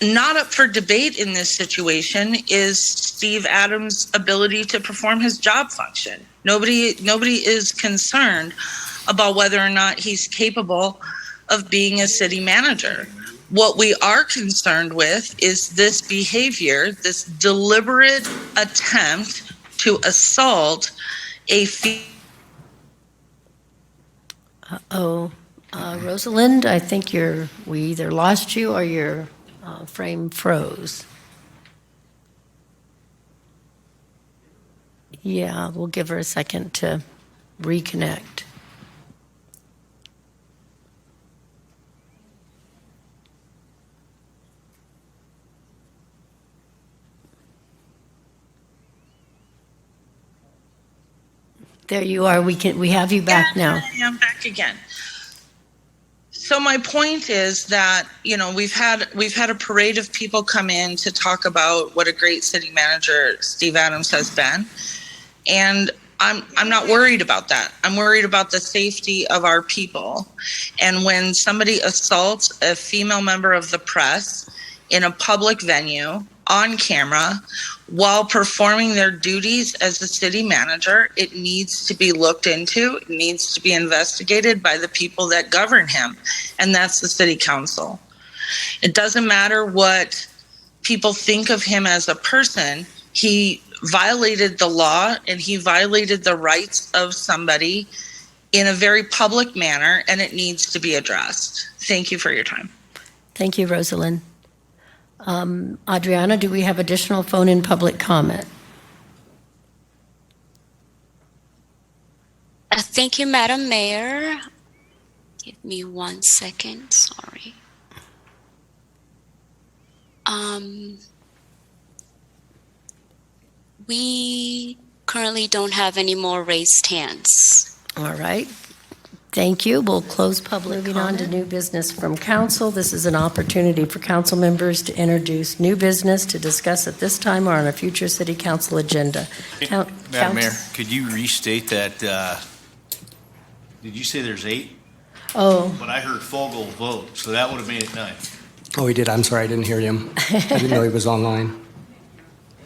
Not up for debate in this situation is Steve Adams' ability to perform his job function. Nobody is concerned about whether or not he's capable of being a city manager. What we are concerned with is this behavior, this deliberate attempt to assault a Rosalind, I think we either lost you or your frame froze. Yeah, we'll give her a second to reconnect. There you are. We have you back now. I'm back again. So my point is that, you know, we've had a parade of people come in to talk about what a great city manager Steve Adams has been. And I'm not worried about that. I'm worried about the safety of our people. And when somebody assaults a female member of the press in a public venue on camera while performing their duties as a city manager, it needs to be looked into. It needs to be investigated by the people that govern him, and that's the city council. It doesn't matter what people think of him as a person. He violated the law and he violated the rights of somebody in a very public manner, and it needs to be addressed. Thank you for your time. Thank you, Rosalind. Adriana, do we have additional phone-in public comment? Thank you, Madam Mayor. Give me 1 second, sorry. We currently don't have any more raised hands. All right. Thank you. We'll close public comment. Moving on to new business from council. This is an opportunity for council members to introduce new business to discuss at this time or on a future city council agenda. Madam Mayor, could you restate that? Did you say there's 8? Oh. But I heard Fogel vote, so that would have made it 9. Oh, he did. I'm sorry. I didn't hear him. I didn't know he was online.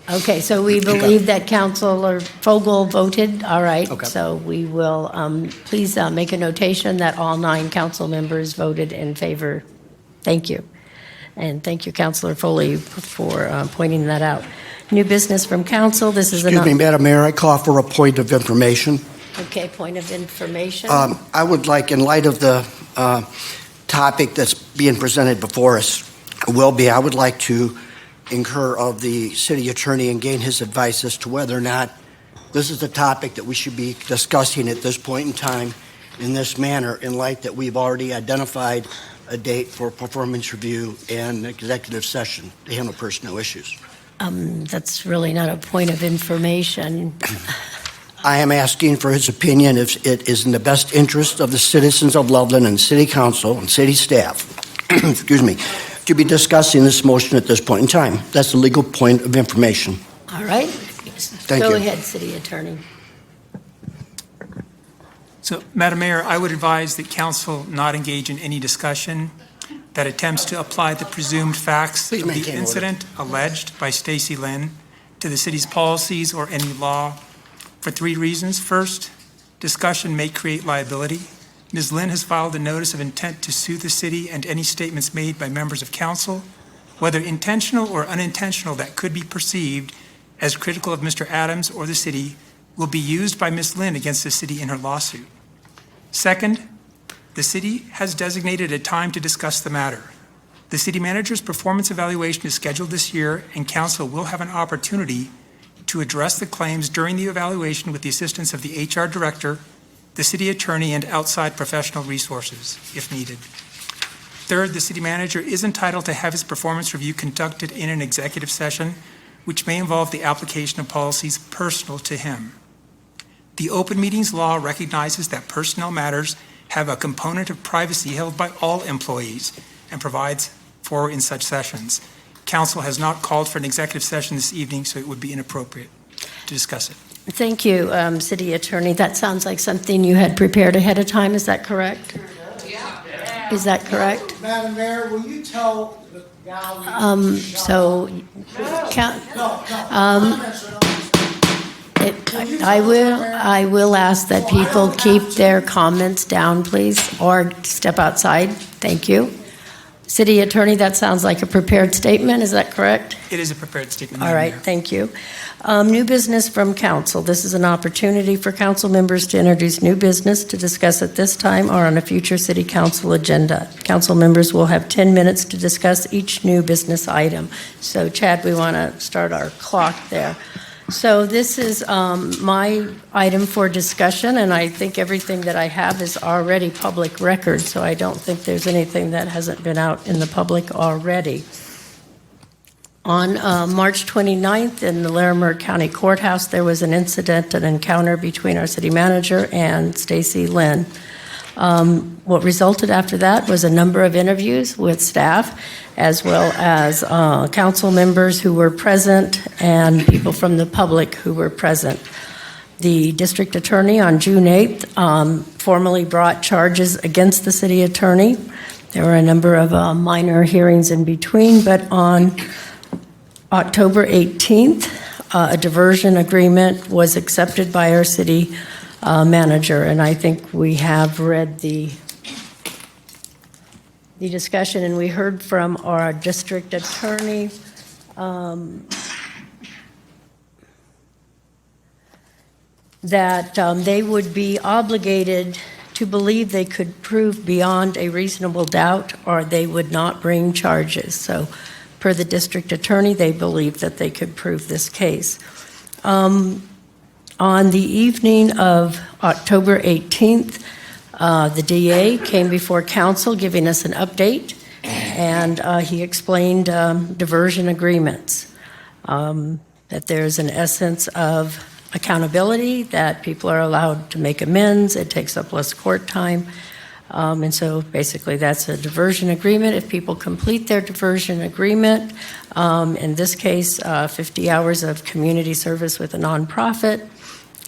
Okay, so we believe that Councilor Fogel voted. All right. Okay. So we will please make a notation that all 9 council members voted in favor. Thank you. And thank you, Councilor Foley, for pointing that out. New business from council. This is Excuse me, Madam Mayor. I call for a point of information. Okay, point of information. I would like, in light of the topic that's being presented before us, I would like to incur of the city attorney and gain his advice as to whether or not this is the topic that we should be discussing at this point in time in this manner, in light that we've already identified a date for performance review and executive session to handle personnel issues. That's really not a point of information. I am asking for his opinion if it is in the best interest of the citizens of Loveland and city council and city staff, excuse me, to be discussing this motion at this point in time. That's the legal point of information. All right. Thank you. Go ahead, city attorney. So, Madam Mayor, I would advise that council not engage in any discussion that attempts to apply the presumed facts of the incident alleged by Stacy Lynn to the city's policies or any law for 3 reasons. First, discussion may create liability. Ms. Lynn has filed a notice of intent to sue the city, and any statements made by members of council, whether intentional or unintentional, that could be perceived as critical of Mr. Adams or the city will be used by Ms. Lynn against the city in her lawsuit. Second, the city has designated a time to discuss the matter. The city manager's performance evaluation is scheduled this year, and council will have an opportunity to address the claims during the evaluation with the assistance of the HR director, the city attorney, and outside professional resources, if needed. Third, the city manager is entitled to have his performance review conducted in an executive session, which may involve the application of policies personal to him. The Open Meetings Law recognizes that personnel matters have a component of privacy held by all employees and provides for in such sessions. Council has not called for an executive session this evening, so it would be inappropriate to discuss it. Thank you, city attorney. That sounds like something you had prepared ahead of time. Is that correct? Yeah. Is that correct? Madam Mayor, will you tell the gallery? I will ask that people keep their comments down, please, or step outside. Thank you. City attorney, that sounds like a prepared statement. Is that correct? It is a prepared statement. All right, thank you. New business from council. This is an opportunity for council members to introduce new business to discuss at this time or on a future city council agenda. Council members will have 10 minutes to discuss each new business item. So, Chad, we want to start our clock there. So this is my item for discussion, and I think everything that I have is already public record, so I don't think there's anything that hasn't been out in the public already. On March 29th in the Larimer County Courthouse, there was an incident, an encounter between our city manager and Stacy Lynn. What resulted after that was a number of interviews with staff, as well as council members who were present and people from the public who were present. The district attorney on June 8th formally brought charges against the city attorney. There were a number of minor hearings in between, but on October 18th, a diversion agreement was accepted by our city manager, and I think we have read the discussion, and we heard from our district attorney. That they would be obligated to believe they could prove beyond a reasonable doubt, or they would not bring charges. So, per the district attorney, they believed that they could prove this case. On the evening of October 18th, the DA came before council giving us an update, and he explained diversion agreements, that there's an essence of accountability, that people are allowed to make amends, it takes up less court time. And so basically that's a diversion agreement. If people complete their diversion agreement, in this case, 50 hours of community service with a nonprofit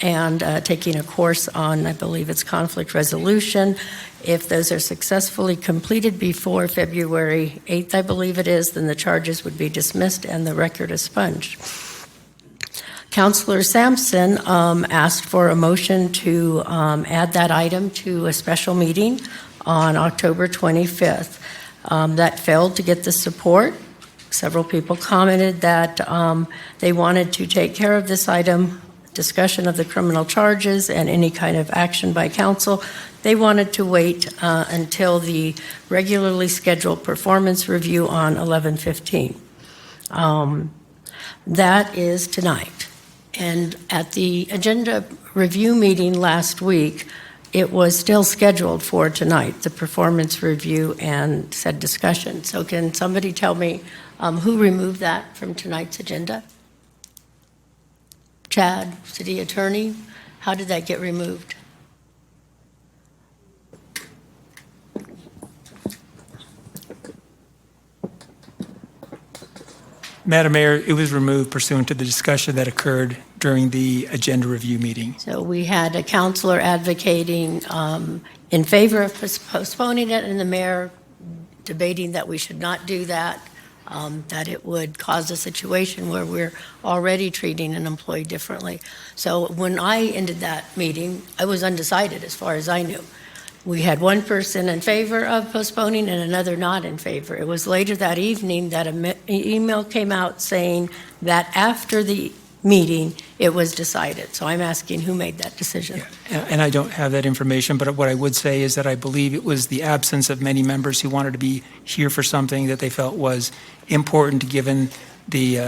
and taking a course on, I believe it's conflict resolution. If those are successfully completed before February 8th, I believe it is, then the charges would be dismissed and the record expunged. Councilor Sampson asked for a motion to add that item to a special meeting on October 25th. That failed to get the support. Several people commented that they wanted to take care of this item, discussion of the criminal charges and any kind of action by council. They wanted to wait until the regularly scheduled performance review on 11/15. That is tonight. And at the agenda review meeting last week, it was still scheduled for tonight, the performance review and said discussion. So can somebody tell me who removed that from tonight's agenda? Chad, city attorney, how did that get removed? Madam Mayor, it was removed pursuant to the discussion that occurred during the agenda review meeting. So we had a counselor advocating in favor of postponing it, and the mayor debating that we should not do that, that it would cause a situation where we're already treating an employee differently. So when I ended that meeting, I was undecided as far as I knew. We had one person in favor of postponing and another not in favor. It was later that evening that an email came out saying that after the meeting, it was decided. So I'm asking who made that decision. Yeah, and I don't have that information, but what I would say is that I believe it was the absence of many members who wanted to be here for something that they felt was important given the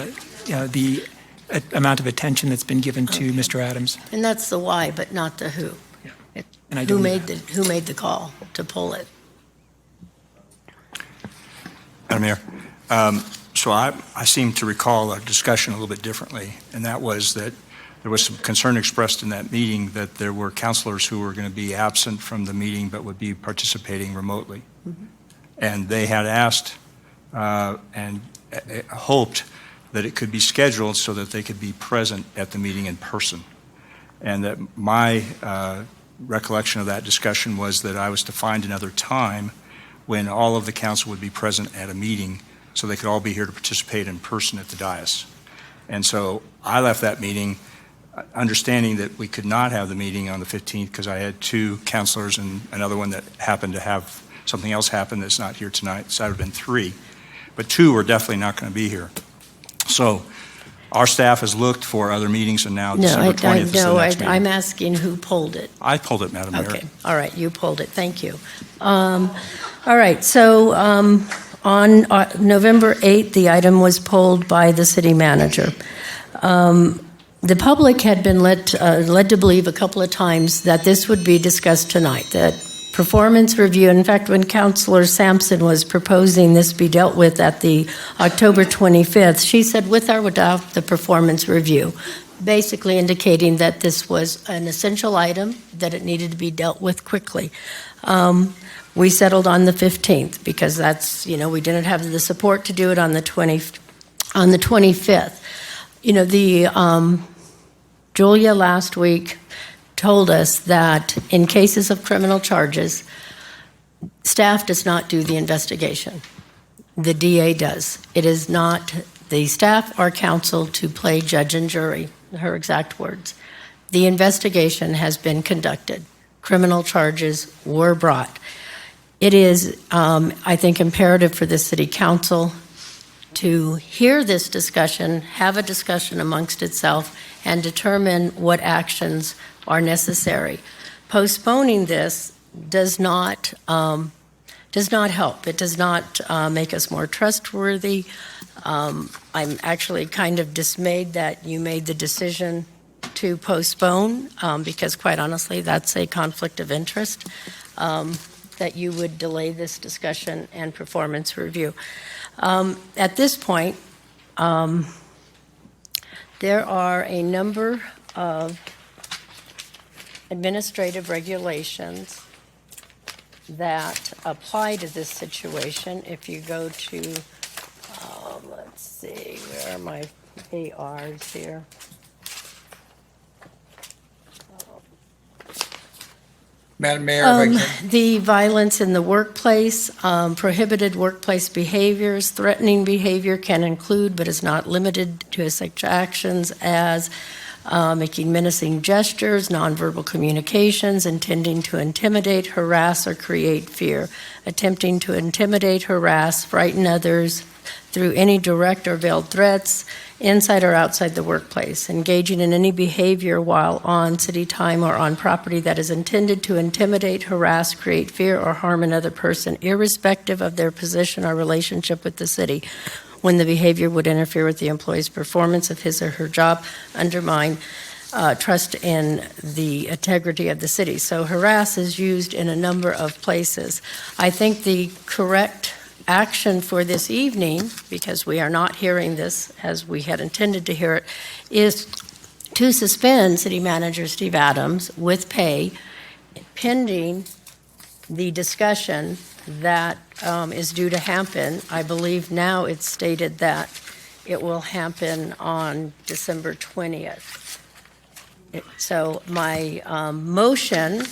amount of attention that's been given to Mr. Adams. And that's the why, but not the who. And I Who made the call to pull it? Madam Mayor, so I seem to recall a discussion a little bit differently, and that was that there was some concern expressed in that meeting that there were counselors who were going to be absent from the meeting but would be participating remotely. Mm-hmm. And they had asked and hoped that it could be scheduled so that they could be present at the meeting in person. And that my recollection of that discussion was that I was to find another time when all of the council would be present at a meeting so they could all be here to participate in person at the dais. And so I left that meeting understanding that we could not have the meeting on the 15th because I had two counselors and another one that happened to have something else happen that's not here tonight. So I would have been three, but two were definitely not going to be here. So our staff has looked for other meetings, and now December 20th is the next meeting. I'm asking who pulled it. I pulled it, Madam Mayor. Okay, all right, you pulled it, thank you. All right, so on November 8th, the item was pulled by the city manager. The public had been led to believe a couple of times that this would be discussed tonight, that performance review. In fact, when Councilor Sampson was proposing this be dealt with at the October 25th, she said with or without the performance review, basically indicating that this was an essential item, that it needed to be dealt with quickly. We settled on the 15th because that's, we didn't have the support to do it on the 25th. Julia last week told us that in cases of criminal charges, staff does not do the investigation. The DA does. It is not the staff or counsel to play judge and jury, her exact words. The investigation has been conducted. Criminal charges were brought. It is, I think, imperative for the City Council to hear this discussion, have a discussion amongst itself, and determine what actions are necessary. Postponing this does not help. It does not make us more trustworthy. I'm actually kind of dismayed that you made the decision to postpone, because quite honestly, that's a conflict of interest, that you would delay this discussion and performance review. At this point, there are a number of administrative regulations that apply to this situation. If you go to, let's see, where are my ARs here? Madam Mayor, if I can. The violence in the workplace, prohibited workplace behaviors, threatening behavior can include but is not limited to such actions as making menacing gestures, nonverbal communications, intending to intimidate, harass, or create fear, attempting to intimidate, harass, frighten others through any direct or veiled threats, inside or outside the workplace, engaging in any behavior while on city time or on property that is intended to intimidate, harass, create fear, or harm another person, irrespective of their position or relationship with the city, when the behavior would interfere with the employee's performance of his or her job, undermine trust in the integrity of the city. So harass is used in a number of places. I think the correct action for this evening, because we are not hearing this as we had intended to hear it, is to suspend City Manager Steve Adams with pay pending the discussion that is due to happen. I believe now it's stated that it will happen on December 20th. So my motion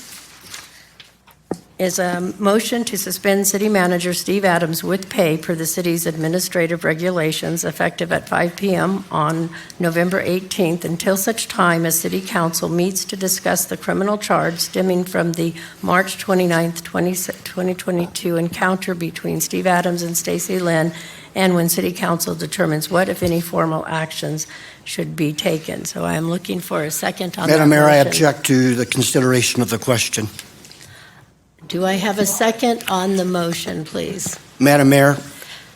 is a motion to suspend City Manager Steve Adams with pay per the city's administrative regulations effective at 5 p.m. on November 18th until such time as City Council meets to discuss the criminal charge stemming from the March 29th, 2022 encounter between Steve Adams and Stacy Lynn, and when City Council determines what, if any, formal actions should be taken. So I am looking for a second on that Madam Mayor, I motion. object to the consideration of the question. Do I have a second on the motion, please? Madam Mayor,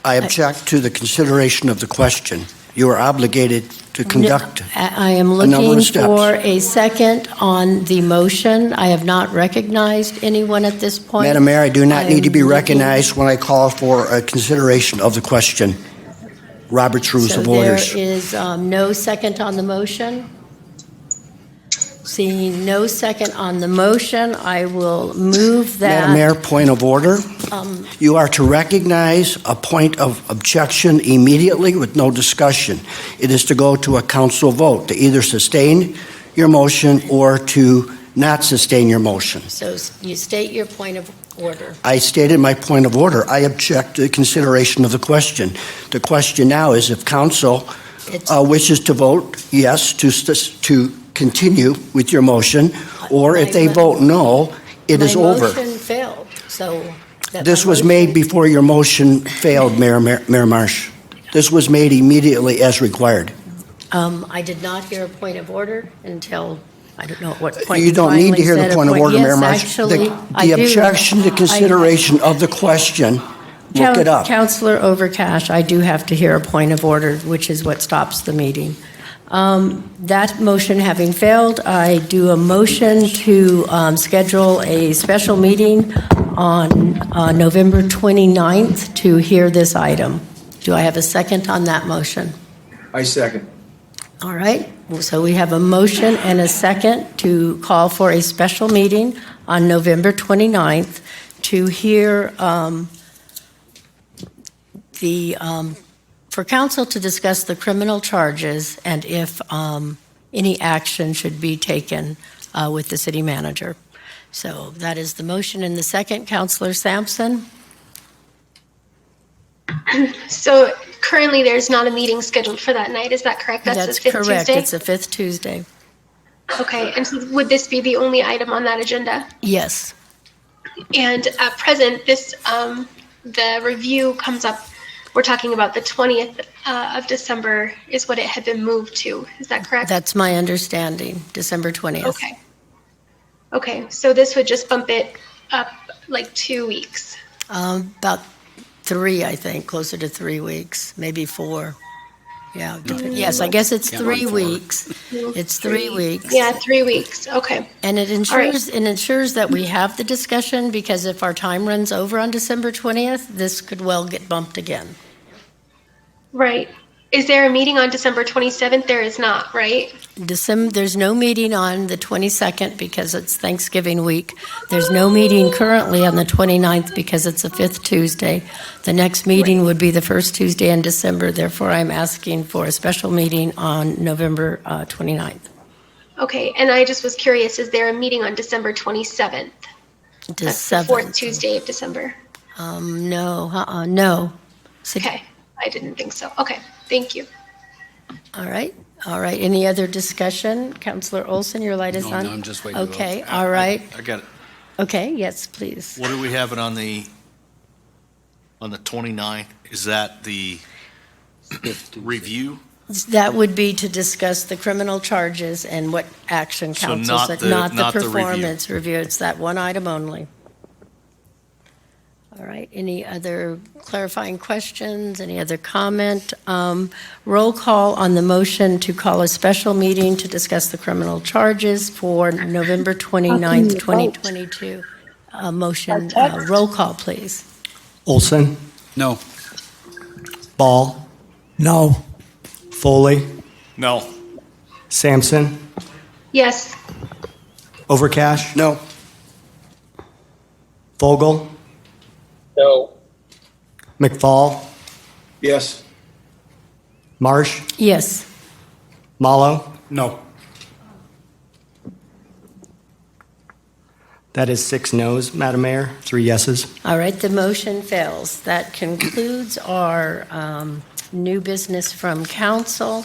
I object to the consideration of the question. You are obligated to conduct I am a number looking of steps. for a second on the motion. I have not recognized anyone at this point. Madam Mayor, I do not need to be I'm recognized when I call for a consideration of the question. Robert's Rules of Orders. So there is no second on the motion. Seeing no second on the motion, I will move that. Madam Mayor, point of order. You are to recognize a point of objection immediately with no discussion. It is to go to a council vote to either sustain your motion or to not sustain your motion. So you state your point of order. I stated my point of order. I object to the consideration of the question. The question now is if council wishes to vote yes to continue with your motion, or if they vote no, it is over. My motion failed, so. This was made before your motion failed, Mayor Marsh. This was made immediately as required. I did not hear a point of order until, I don't know at what point. You don't need to hear the point of order, Mayor Marsh. Yes, actually, I The do. objection to consideration of the question, look it up. Councilor Overcash, I do have to hear a point of order, which is what stops the meeting. That motion having failed, I do a motion to schedule a special meeting on November 29th to hear this item. Do I have a second on that motion? I second. All right, so we have a motion and a second to call for a special meeting on November 29th to hear for council to discuss the criminal charges and if any action should be taken with the city manager. So that is the motion and the second. Councilor Sampson? So currently there's not a meeting scheduled for that night, is that correct? That's the fifth correct. Tuesday? It's the fifth Tuesday. Okay, and so would this be the only item on that agenda? Yes. And at present, this, the review comes up, we're talking about the 20th of December is what it had been moved to, is that correct? That's my understanding, December 20th. Okay. Okay, so this would just bump it up like 2 weeks. About 3, I think, closer to 3 weeks, maybe 4. Yeah. Yes, I guess it's 3 weeks. It's 3 weeks. Yeah, 3 weeks. Okay. And it ensures that we have the discussion, because if our time runs over on December 20th, this could well get bumped again. Right. Is there a meeting on December 27th? There is not, right? There's no meeting on the 22nd because it's Thanksgiving week. There's no meeting currently on the 29th because it's the fifth Tuesday. The next meeting would be the first Tuesday in December. Therefore, I'm asking for a special meeting on November 29th. Okay, and I just was curious, is there a meeting on December 27th? That's the fourth Tuesday of December. No, no. Okay, I didn't think so. Okay, thank you. All right. Any other discussion? Councilor Olson, your light is on? No, I'm just waiting. Okay, all right. I got it. Okay, yes, please. What do we have it on the 29th? Is that the review? That would be to discuss the criminal charges and what action So council not said, the- not the not the review. performance review. It's that one item only. All right, any other clarifying questions, any other comment? Roll call on the motion to call a special meeting to discuss the criminal charges for November 29th, 2022. Motion, roll call, please. Olson? No. Ball? No. Foley? No. Sampson? Yes. Overcash? No. Vogel? No. McFall? Yes. Marsh? Yes. Mallow? No. That is 6 noes, Madam Mayor, 3 yeses. All right, the motion fails. That concludes our new business from council.